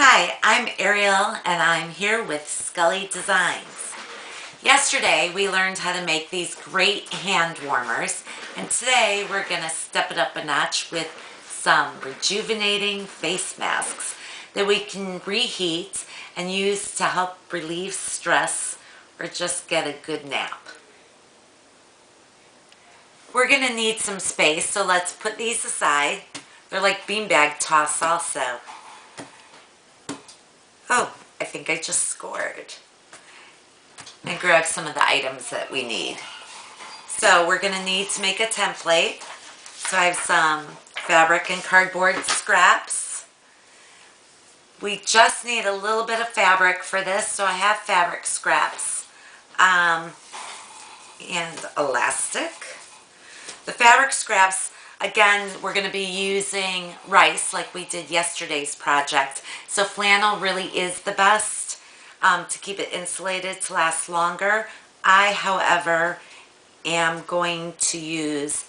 Hi, I'm Ariel and I'm here with Skully Designs. Yesterday we learned how to make these great hand warmers, and today we're going to step it up a notch with some rejuvenating face masks that we can reheat and use to help relieve stress or just get a good nap. We're going to need some space, so let's put these aside. They're like beanbag toss also. Oh, I think I just scored. And grab some of the items that we need. So we're going to need to make a template. So I have some fabric and cardboard scraps. We just need a little bit of fabric for this, so I have fabric scraps and elastic. The fabric scraps, again, we're going to be using rice like we did yesterday's project. So flannel really is the best to keep it insulated to last longer. I, however, am going to use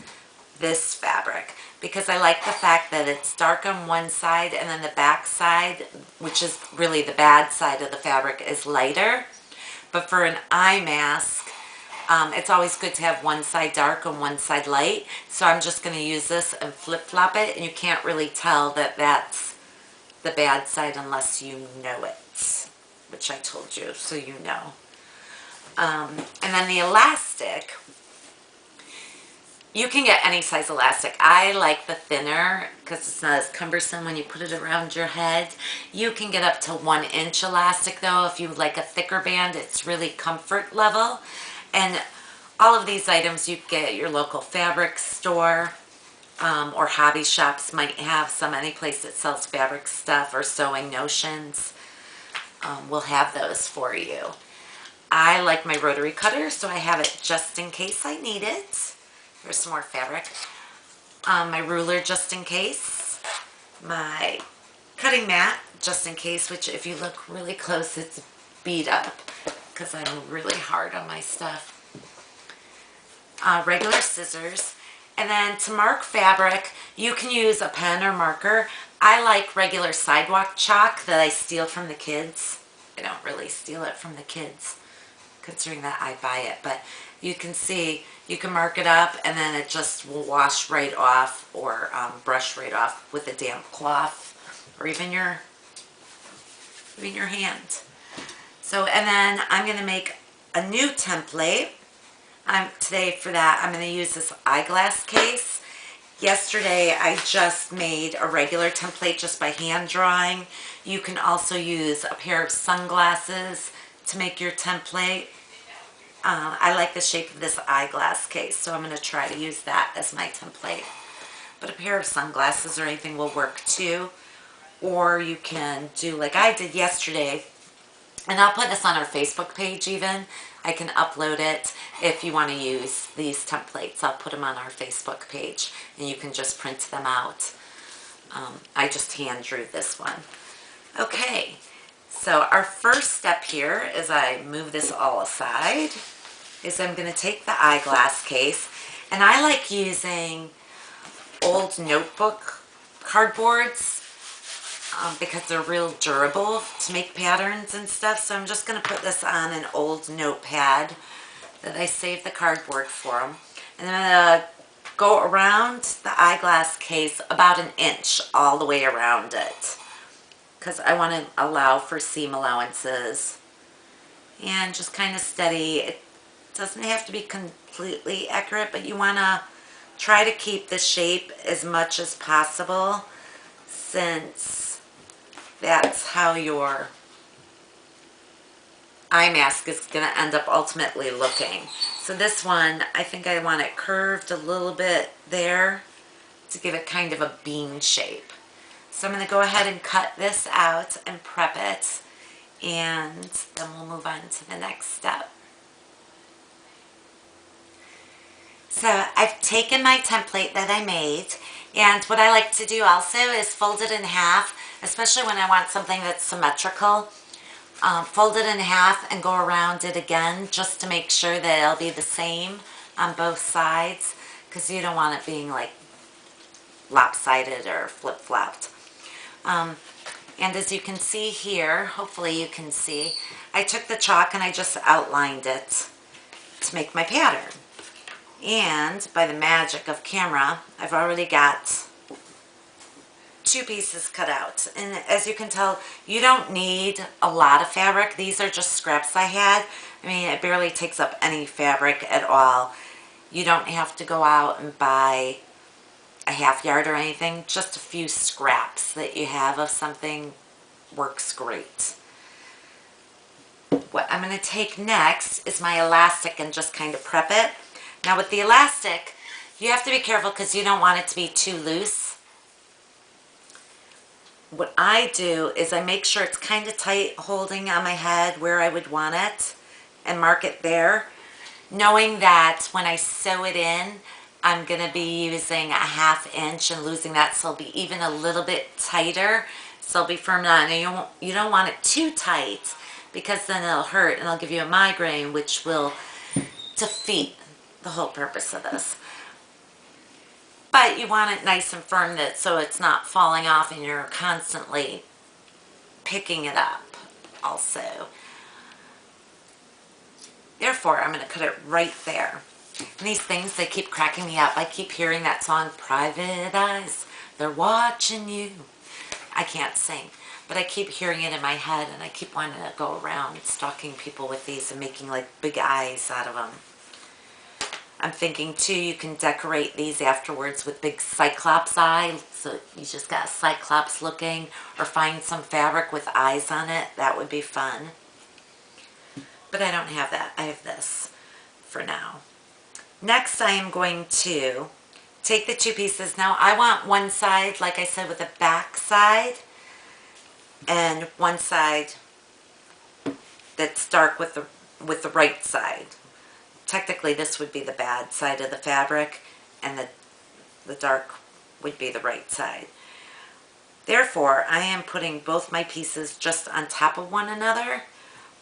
this fabric because I like the fact that it's dark on one side and then the back side, which is really the bad side of the fabric, is lighter. But for an eye mask, it's always good to have one side dark and one side light. So I'm just going to use this and flip-flop it, and you can't really tell that that's the bad side unless you know it, which I told you, so you know. And then the elastic, you can get any size elastic. I like the thinner because it's not as cumbersome when you put it around your head. You can get up to 1 inch elastic though. If you like a thicker band, it's really comfort level. And all of these items you get at your local fabric store or hobby shops might have some. Any place that sells fabric stuff or sewing notions will have those for you. I like my rotary cutter, so I have it just in case I need it. Here's some more fabric. My ruler just in case. My cutting mat just in case, which if you look really close, it's beat up because I'm really hard on my stuff. Regular scissors. And then to mark fabric, you can use a pen or marker. I like regular sidewalk chalk that I steal from the kids. I don't really steal it from the kids, considering that I buy it, but you can see, you can mark it up and then it just will wash right off or brush right off with a damp cloth or even your hand. So, and then I'm going to make a new template. Today for that, I'm going to use this eyeglass case. Yesterday, I just made a regular template just by hand drawing. You can also use a pair of sunglasses to make your template. I like the shape of this eyeglass case, so I'm going to try to use that as my template. But a pair of sunglasses or anything will work too. Or you can do like I did yesterday. And I'll put this on our Facebook page even. I can upload it if you want to use these templates. I'll put them on our Facebook page and you can just print them out. I just hand drew this one. Okay, so our first step here is I move this all aside, is I'm going to take the eyeglass case, and I like using old notebook cardboards because they're real durable to make patterns and stuff. So I'm just going to put this on an old notepad that I saved the cardboard for them. And then I'm going to go around the eyeglass case about 1 inch all the way around it because I want to allow for seam allowances. And just kind of steady. It doesn't have to be completely accurate, but you want to try to keep the shape as much as possible, since that's how your eye mask is going to end up ultimately looking. So this one, I think I want it curved a little bit there to give it kind of a bean shape. So I'm going to go ahead and cut this out and prep it, and then we'll move on to the next step. So I've taken my template that I made, and what I like to do also is fold it in half, especially when I want something that's symmetrical. Fold it in half and go around it again just to make sure that it'll be the same on both sides, because you don't want it being like lopsided or flip-flopped. And as you can see here, hopefully you can see, I took the chalk and I just outlined it to make my pattern. And by the magic of camera, I've already got 2 pieces cut out. And as you can tell, you don't need a lot of fabric. These are just scraps I had. I mean, it barely takes up any fabric at all. You don't have to go out and buy a half yard or anything. Just a few scraps that you have of something works great. What I'm going to take next is my elastic and just kind of prep it. Now with the elastic, you have to be careful because you don't want it to be too loose. What I do is I make sure it's kind of tight holding on my head where I would want it and mark it there, knowing that when I sew it in, I'm going to be using a 1/2 inch and losing that, so it'll be even a little bit tighter, so it'll be firm on. And you don't want it too tight because then it'll hurt and it'll give you a migraine, which will defeat the whole purpose of this. But you want it nice and firm so it's not falling off and you're constantly picking it up also. Therefore, I'm going to cut it right there. And these things, they keep cracking me up. I keep hearing that song, Private Eyes, they're watching you. I can't sing, but I keep hearing it in my head and I keep wanting to go around stalking people with these and making like big eyes out of them. I'm thinking too, you can decorate these afterwards with big cyclops eyes, so you just got cyclops looking, or find some fabric with eyes on it. That would be fun. But I don't have that. I have this for now. Next, I am going to take the 2 pieces. Now, I want one side, like I said, with the back side, and one side that's dark with the right side. Technically, this would be the bad side of the fabric, and the dark would be the right side. Therefore, I am putting both my pieces just on top of one another,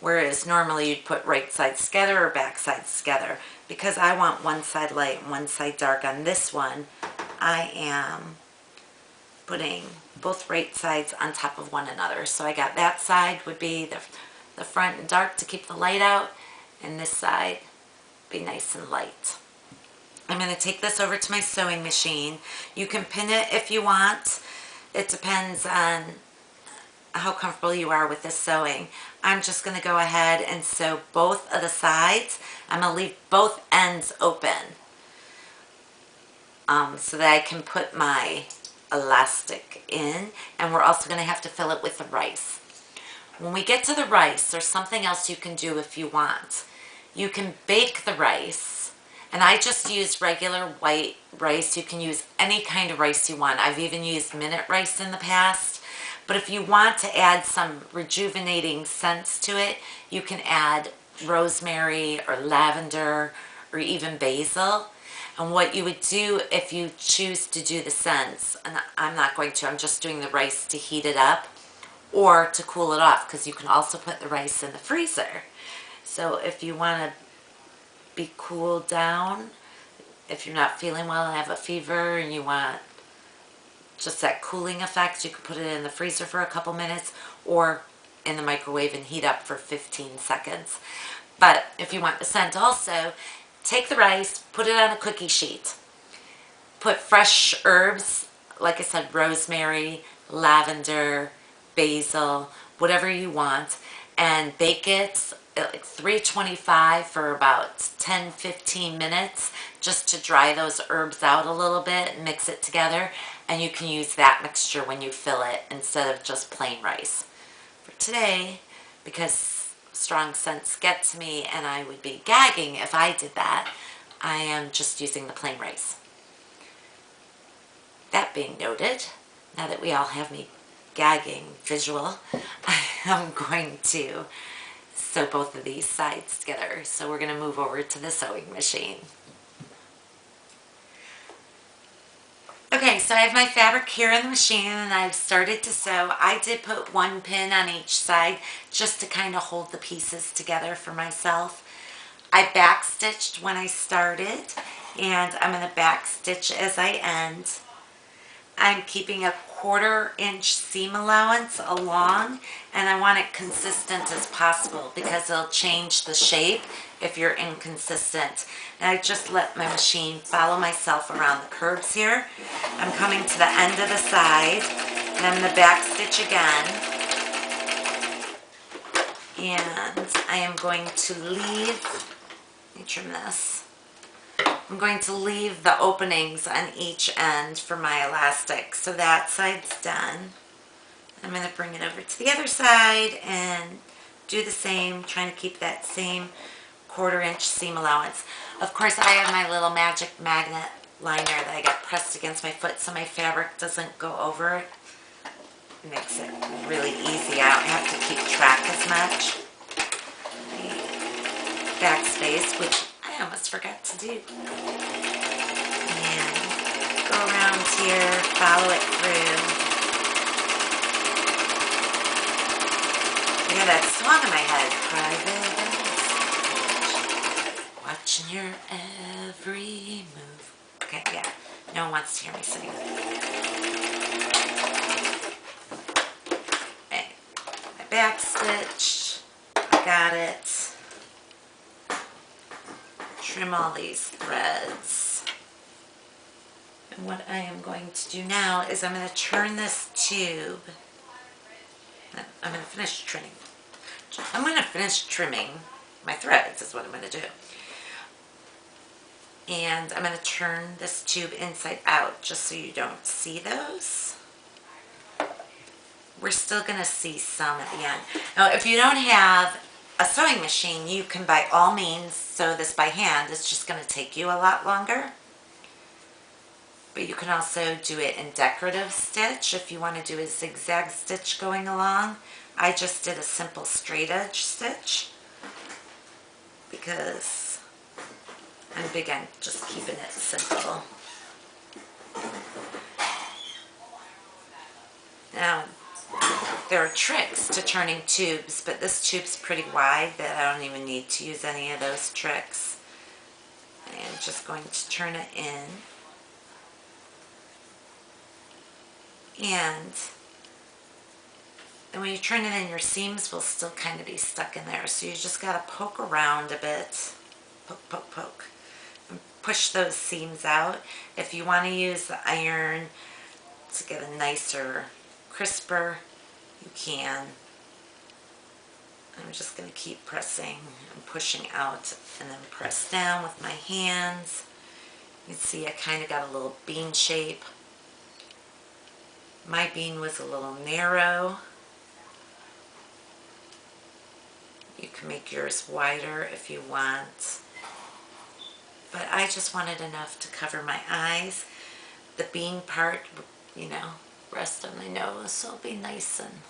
whereas normally you'd put right sides together or back sides together. Because I want one side light and one side dark on this one, I am putting both right sides on top of one another. So I got that side would be the front and dark to keep the light out, and this side be nice and light. I'm going to take this over to my sewing machine. You can pin it if you want. It depends on how comfortable you are with this sewing. I'm just going to go ahead and sew both of the sides. I'm going to leave both ends open so that I can put my elastic in, and we're also going to have to fill it with the rice. When we get to the rice, there's something else you can do if you want. You can bake the rice, and I just use regular white rice. You can use any kind of rice you want. I've even used minute rice in the past, but if you want to add some rejuvenating scents to it, you can add rosemary or lavender or even basil. And what you would do if you choose to do the scents, and I'm not going to, I'm just doing the rice to heat it up or to cool it off, because you can also put the rice in the freezer. So if you want to be cooled down, if you're not feeling well and have a fever and you want just that cooling effect, you can put it in the freezer for a couple minutes or in the microwave and heat up for 15 seconds. But if you want the scent also, take the rice, put it on a cookie sheet. Put fresh herbs, like I said, rosemary, lavender, basil, whatever you want, and bake it at 325 for about 10-15 minutes just to dry those herbs out a little bit and mix it together. And you can use that mixture when you fill it instead of just plain rice. For today, because strong scents get to me and I would be gagging if I did that, I am just using the plain rice. That being noted, now that we all have me gagging visual, I am going to sew both of these sides together. So we're going to move over to the sewing machine. Okay, so I have my fabric here in the machine and I've started to sew. I did put one pin on each side just to kind of hold the pieces together for myself. I backstitched when I started, and I'm going to backstitch as I end. I'm keeping a 1/4 inch seam allowance along, and I want it consistent as possible because it'll change the shape if you're inconsistent. And I just let my machine follow myself around the curves here. I'm coming to the end of the side, and I'm going to back stitch again. And I am going to leave, let me trim this. I'm going to leave the openings on each end for my elastic. So that side's done. I'm going to bring it over to the other side and do the same, trying to keep that same 1/4 inch seam allowance. Of course, I have my little magic magnet liner that I got pressed against my foot so my fabric doesn't go over it. It makes it really easy. I don't have to keep track as much. Backspace, which I almost forgot to do. And go around here, follow it through. I got that song in my head. Private, watching your every move. Okay, yeah. No one wants to hear me sing. Okay, my back stitch. I got it. Trim all these threads. And what I am going to do now is I'm going to turn this tube. I'm going to finish trimming. I'm going to finish trimming my threads is what I'm going to do. And I'm going to turn this tube inside out just so you don't see those. We're still going to see some at the end. Now, if you don't have a sewing machine, you can by all means sew this by hand. It's just going to take you a lot longer. But you can also do it in decorative stitch if you want to do a zigzag stitch going along. I just did a simple straight edge stitch because I'm big on just keeping it simple. Now, there are tricks to turning tubes, but this tube's pretty wide that I don't even need to use any of those tricks. I am just going to turn it in. And when you turn it in, your seams will still kind of be stuck in there. So you just got to poke around a bit. Poke, poke, poke. And push those seams out. If you want to use the iron to get a nicer, crisper, you can. I'm just going to keep pressing and pushing out and then press down with my hands. You can see I kind of got a little bean shape. My bean was a little narrow. You can make yours wider if you want. But I just wanted enough to cover my eyes. The bean part, you know, rest on my nose, so it'll be nice and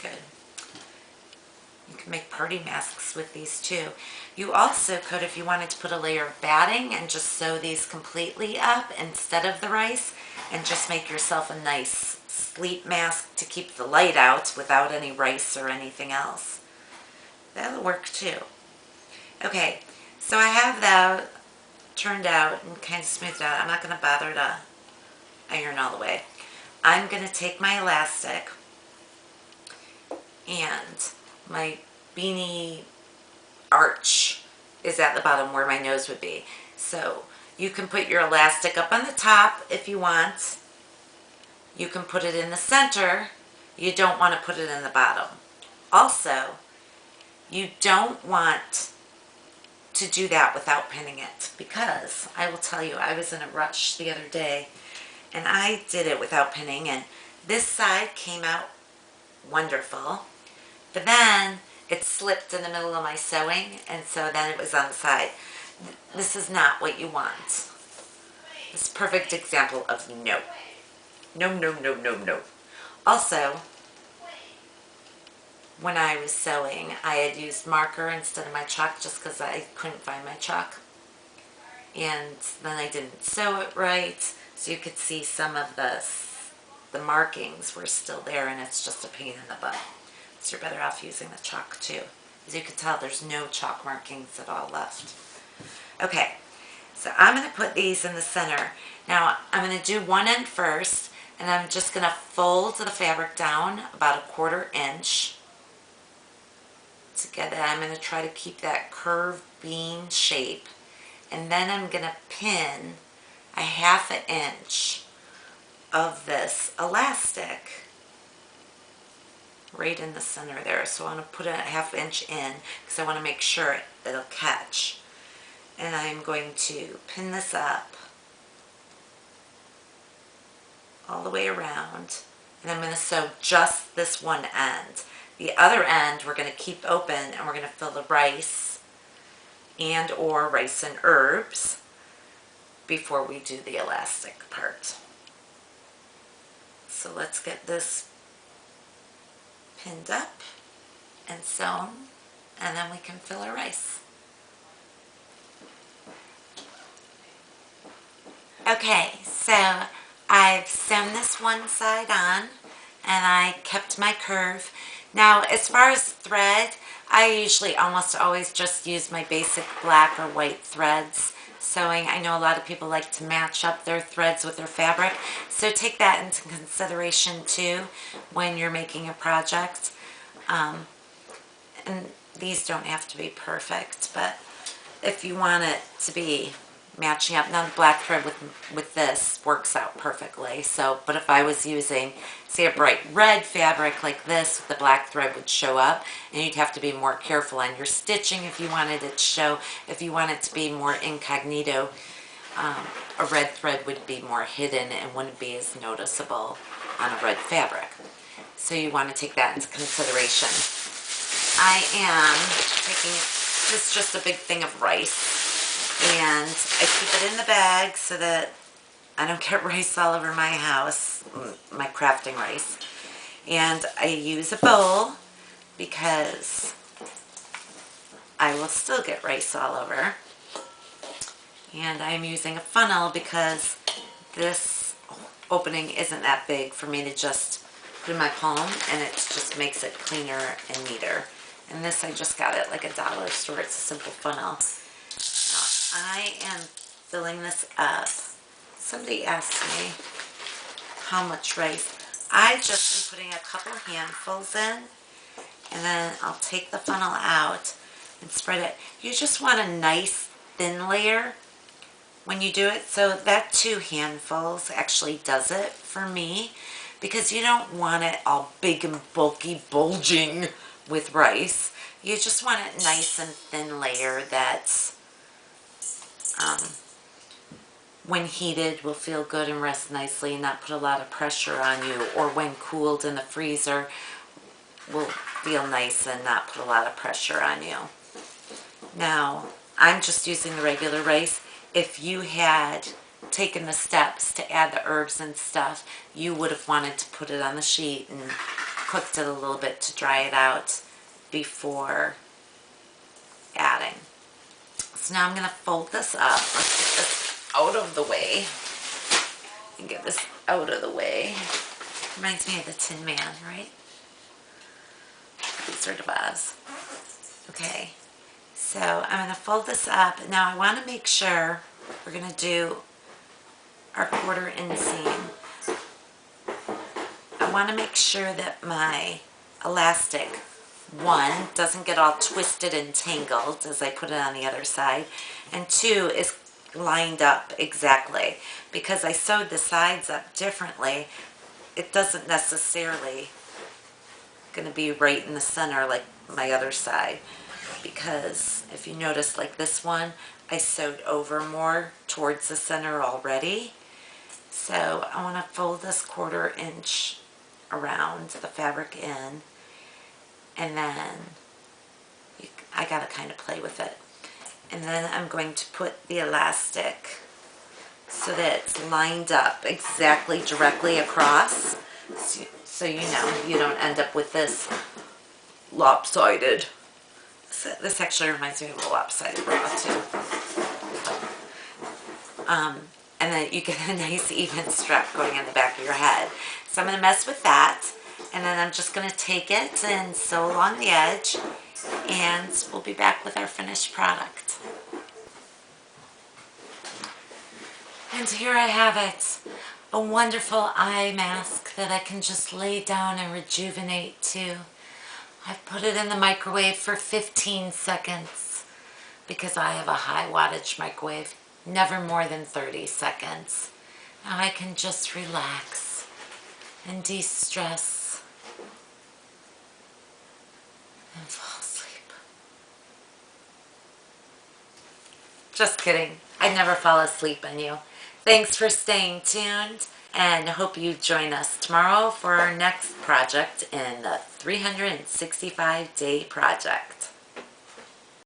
good. You can make party masks with these too. You also could, if you wanted to put a layer of batting and just sew these completely up instead of the rice, and just make yourself a nice sleep mask to keep the light out without any rice or anything else. That'll work too. Okay, so I have that turned out and kind of smoothed out. I'm not going to bother to iron all the way. I'm going to take my elastic and my beanie arch is at the bottom where my nose would be. So you can put your elastic up on the top if you want. You can put it in the center. You don't want to put it in the bottom. Also, you don't want to do that without pinning it, because I will tell you, I was in a rush the other day and I did it without pinning, and this side came out wonderful, but then it slipped in the middle of my sewing, and so then it was on the side. This is not what you want. It's a perfect example of no. No, no, no, no, no. Also, when I was sewing, I had used marker instead of my chalk just because I couldn't find my chalk. And then I didn't sew it right, so you could see some of the markings were still there, and it's just a pain in the butt. So you're better off using the chalk too. As you can tell, there's no chalk markings at all left. Okay, So I'm going to put these in the center. Now I'm going to do one end first, and I'm just going to fold the fabric down about 1/4 inch to get it. I'm going to try to keep that curved bean shape, and then I'm going to pin a 1/2 inch of this elastic right in the center there. So I want to put a 1/2 inch in because I want to make sure it'll catch. And I'm going to pin this up all the way around, and I'm going to sew just this one end. The other end we're going to keep open, and we're going to fill the rice and or rice and herbs before we do the elastic part. So let's get this pinned up and sewn, and then we can fill our rice. Okay, so I've sewn this one side on, and I kept my curve. Now, as far as thread, I usually almost always just use my basic black or white threads sewing. I know a lot of people like to match up their threads with their fabric, so take that into consideration too when you're making a project. And these don't have to be perfect, but if you want it to be matching up, now the black thread with this works out perfectly. So, but if I was using, say, a bright red fabric like this, the black thread would show up, and you'd have to be more careful on your stitching if you wanted it to show. If you want it to be more incognito, a red thread would be more hidden and wouldn't be as noticeable on a red fabric. So you want to take that into consideration. I am taking, this is just a big thing of rice, and I keep it in the bag so that I don't get rice all over my house, my crafting rice. And I use a bowl because I will still get rice all over. And I'm using a funnel because this opening isn't that big for me to just put in my palm, and it just makes it cleaner and neater. And this, I just got it like a dollar store. It's a simple funnel. Now, I am filling this up. Somebody asked me how much rice. I just am putting a couple handfuls in, and then I'll take the funnel out and spread it. You just want a nice thin layer when you do it. So that 2 handfuls actually does it for me, because you don't want it all big and bulky, bulging with rice. You just want it nice and thin layer that's when heated will feel good and rest nicely and not put a lot of pressure on you, or when cooled in the freezer will feel nice and not put a lot of pressure on you. Now, I'm just using the regular rice. If you had taken the steps to add the herbs and stuff, you would have wanted to put it on the sheet and cooked it a little bit to dry it out before adding. So now I'm going to fold this up. Let's get this out of the way and get this out of the way. Reminds me of the Tin Man, right? Wizard of Oz. Okay, so I'm going to fold this up. Now I want to make sure we're going to do our 1/4 inseam. I want to make sure that my elastic, 1, doesn't get all twisted and tangled as I put it on the other side, and 2, is lined up exactly. Because I sewed the sides up differently, it doesn't necessarily going to be right in the center like my other side. Because if you notice, like this one, I sewed over more towards the center already. So I want to fold this 1/4 inch around the fabric in, and then I got to kind of play with it. And then I'm going to put the elastic so that it's lined up exactly directly across, so you know you don't end up with this lopsided. So this actually reminds me of a lopsided bra too. And then you get a nice even strap going in the back of your head. So I'm going to mess with that, and then I'm just going to take it and sew along the edge, and we'll be back with our finished product. And here I have it, a wonderful eye mask that I can just lay down and rejuvenate to. I've put it in the microwave for 15 seconds because I have a high wattage microwave, never more than 30 seconds. Now I can just relax and de-stress and fall asleep. Just kidding. I'd never fall asleep on you. Thanks for staying tuned, and hope you join us tomorrow for our next project in the 365-day project.